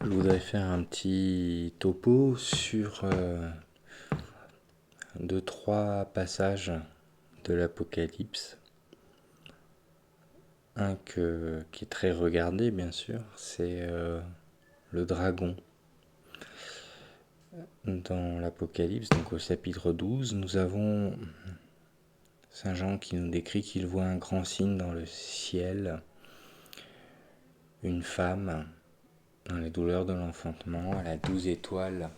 Je voudrais faire un petit topo sur deux, trois passages de l'Apocalypse. Qui est très regardé, bien sûr, c'est le dragon. Dans l'Apocalypse, donc au chapitre 12, nous avons Saint Jean qui nous décrit qu'il voit un grand signe dans le ciel, une femme dans les douleurs de l'enfantement, elle a 12 étoiles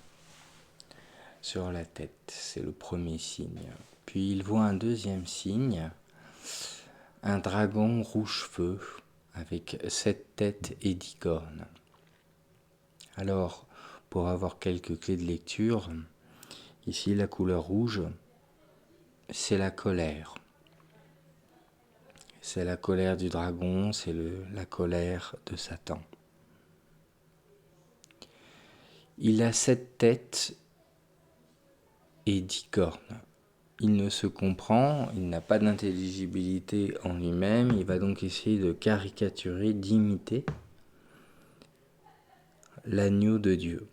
sur la tête. C'est le premier signe. Puis il voit un deuxième signe, un dragon rouge-feu avec 7 têtes et 10 cornes. Alors, pour avoir quelques clés de lecture, ici la couleur rouge, c'est la colère. C'est la colère du dragon, c'est la colère de Satan. Il a 7 têtes et 10 cornes. Il ne se comprend, il n'a pas d'intelligibilité en lui-même, il va donc essayer de caricaturer, d'imiter l'agneau de Dieu.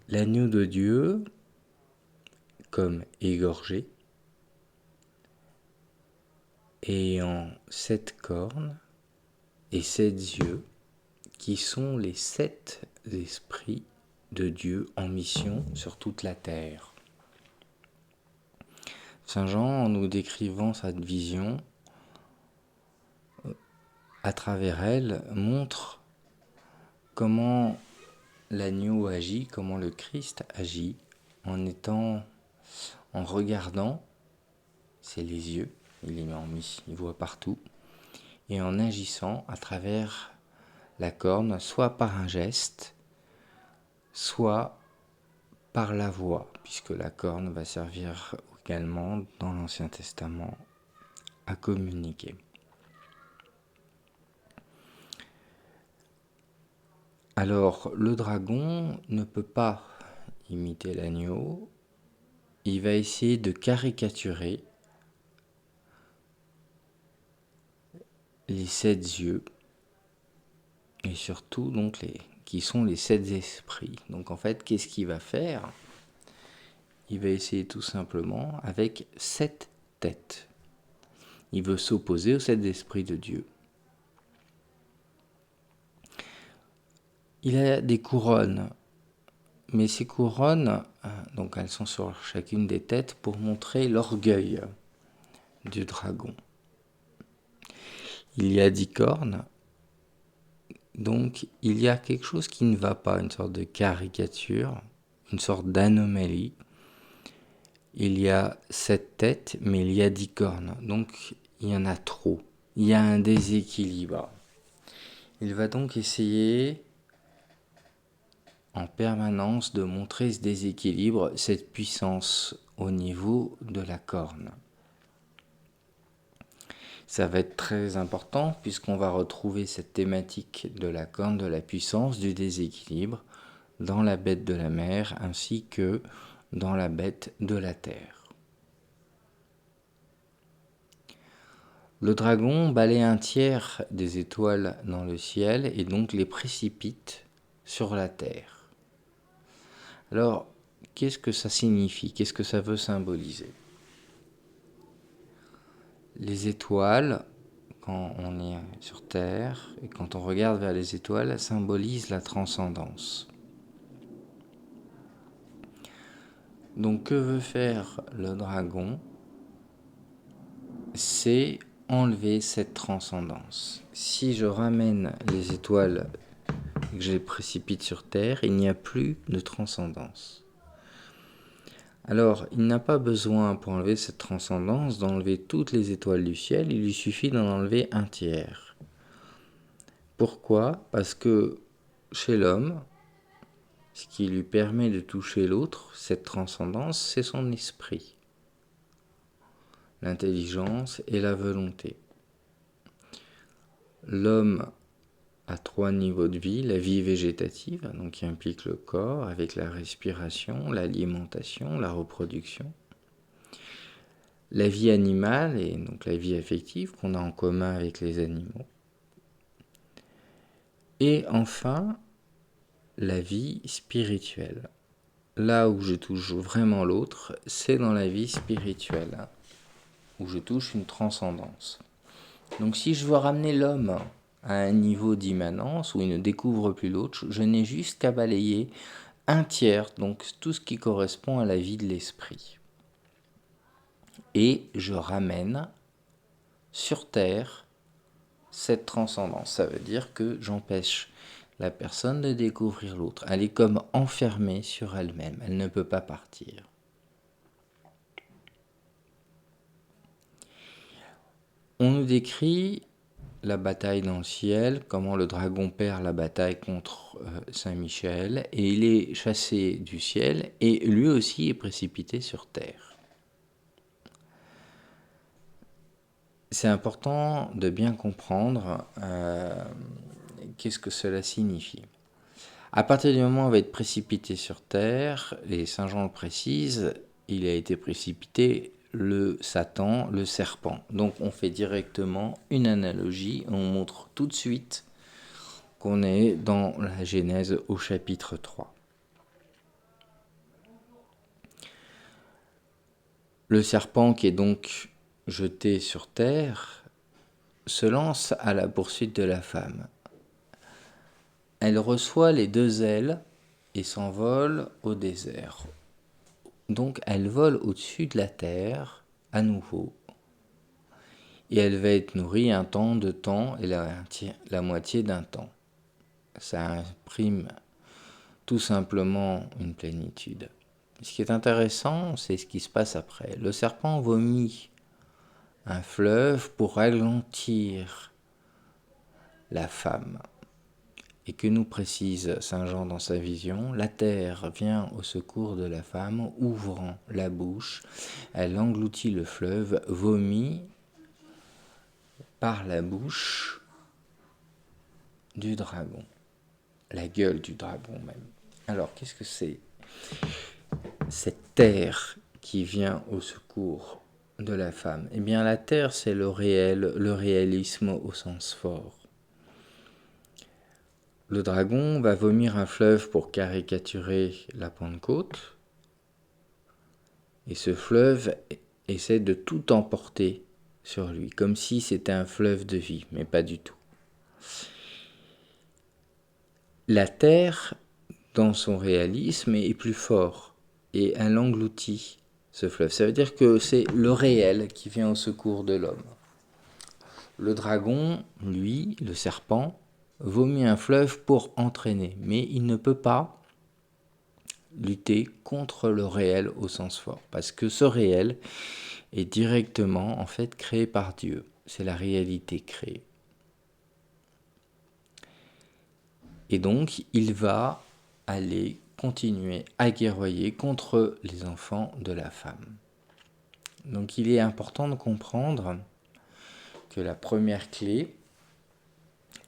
L'agneau de Dieu, comme égorgé, ayant 7 cornes et 7 yeux, qui sont les 7 esprits de Dieu en mission sur toute la terre. Saint Jean, en nous décrivant cette vision, à travers elle, montre comment l'agneau agit, comment le Christ agit, en regardant, c'est les yeux, il les met en mission, il voit partout, et en agissant à travers la corne, soit par un geste, soit par la voix, puisque la corne va servir également dans l'Ancien Testament à communiquer. Alors, le dragon ne peut pas imiter l'agneau, il va essayer de caricaturer les 7 yeux, et surtout donc qui sont les 7 esprits. Donc en fait, qu'est-ce qu'il va faire ? Il va essayer tout simplement avec 7 têtes. Il veut s'opposer aux 7 esprits de Dieu. Il a des couronnes, mais ces couronnes, donc elles sont sur chacune des têtes pour montrer l'orgueil du dragon. Il y a 10 cornes, donc il y a quelque chose qui ne va pas, une sorte de caricature, une sorte d'anomalie. Il y a 7 têtes, mais il y a 10 cornes, donc il y en a trop. Il y a un déséquilibre. Il va donc essayer en permanence de montrer ce déséquilibre, cette puissance au niveau de la corne. Ça va être très important puisqu'on va retrouver cette thématique de la corne, de la puissance, du déséquilibre dans la bête de la mer ainsi que dans la bête de la terre. Le dragon balaie un tiers des étoiles dans le ciel et donc les précipite sur la terre. Alors, qu'est-ce que ça signifie ? Qu'est-ce que ça veut symboliser ? Les étoiles, quand on est sur Terre et quand on regarde vers les étoiles, symbolisent la transcendance. Donc, que veut faire le dragon ? C'est enlever cette transcendance. Si je ramène les étoiles et que je les précipite sur Terre, il n'y a plus de transcendance. Alors, il n'a pas besoin, pour enlever cette transcendance, d'enlever toutes les étoiles du ciel, il lui suffit d'en enlever un tiers. Pourquoi ? Parce que chez l'homme, ce qui lui permet de toucher l'autre, cette transcendance, c'est son esprit, l'intelligence et la volonté. L'homme a 3 niveaux de vie, la vie végétative, donc qui implique le corps, avec la respiration, l'alimentation, la reproduction. La vie animale, et donc la vie affective qu'on a en commun avec les animaux. Et enfin, la vie spirituelle. Là où je touche vraiment l'autre, c'est dans la vie spirituelle, où je touche une transcendance. Donc si je veux ramener l'homme à un niveau d'immanence où il ne découvre plus l'autre, je n'ai juste qu'à balayer un tiers, donc tout ce qui correspond à la vie de l'esprit. Et je ramène sur Terre cette transcendance. Ça veut dire que j'empêche la personne de découvrir l'autre. Elle est comme enfermée sur elle-même. Elle ne peut pas partir. On nous décrit la bataille dans le ciel, comment le dragon perd la bataille contre Saint-Michel, et il est chassé du ciel, et lui aussi est précipité sur terre. C'est important de bien comprendre qu'est-ce que cela signifie. À partir du moment où il va être précipité sur terre, et Saint Jean le précise, il a été précipité le Satan, le serpent. Donc on fait directement une analogie, on montre tout de suite qu'on est dans la Genèse au chapitre 3. Le serpent qui est donc jeté sur terre se lance à la poursuite de la femme. Elle reçoit les 2 ailes et s'envole au désert. Donc elle vole au-dessus de la terre à nouveau. Et elle va être nourrie un temps, 2 temps et la moitié d'un temps. Ça imprime tout simplement une plénitude. Ce qui est intéressant, c'est ce qui se passe après. Le serpent vomit un fleuve pour ralentir la femme. Et que nous précise Saint Jean dans sa vision, la terre vient au secours de la femme, ouvrant la bouche, elle engloutit le fleuve, vomit par la bouche du dragon, la gueule du dragon même. Alors qu'est-ce que c'est cette terre qui vient au secours de la femme? Eh bien la terre c'est le réel, le réalisme au sens fort. Le dragon va vomir un fleuve pour caricaturer la Pentecôte. Et ce fleuve essaie de tout emporter sur lui, comme si c'était un fleuve de vie, mais pas du tout. La terre, dans son réalisme, est plus fort et elle engloutit ce fleuve. Ça veut dire que c'est le réel qui vient au secours de l'homme. Le dragon, lui, le serpent, vomit un fleuve pour entraîner, mais il ne peut pas lutter contre le réel au sens fort, parce que ce réel est directement en fait créé par Dieu. C'est la réalité créée. Et donc, il va aller continuer à guerroyer contre les enfants de la femme. Donc, il est important de comprendre que la première clé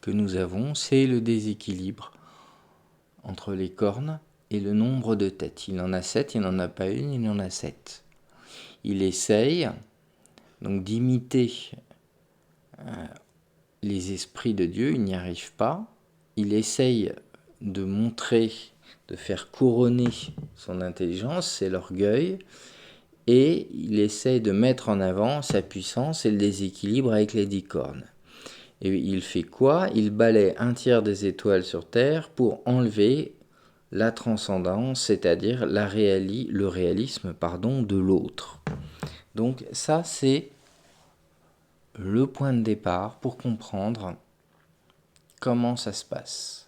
que nous avons, c'est le déséquilibre entre les cornes et le nombre de têtes. Il en a 7, il n'en a pas une, il en a 7. Il essaye donc d'imiter les esprits de Dieu, il n'y arrive pas. Il essaye de montrer, de faire couronner son intelligence, c'est l'orgueil, et il essaye de mettre en avant sa puissance et le déséquilibre avec les 10 cornes. Et il fait quoi? Il balaie un tiers des étoiles sur Terre pour enlever la transcendance, c'est-à-dire le réalisme de l'autre. Donc ça, c'est le point de départ pour comprendre comment ça se passe.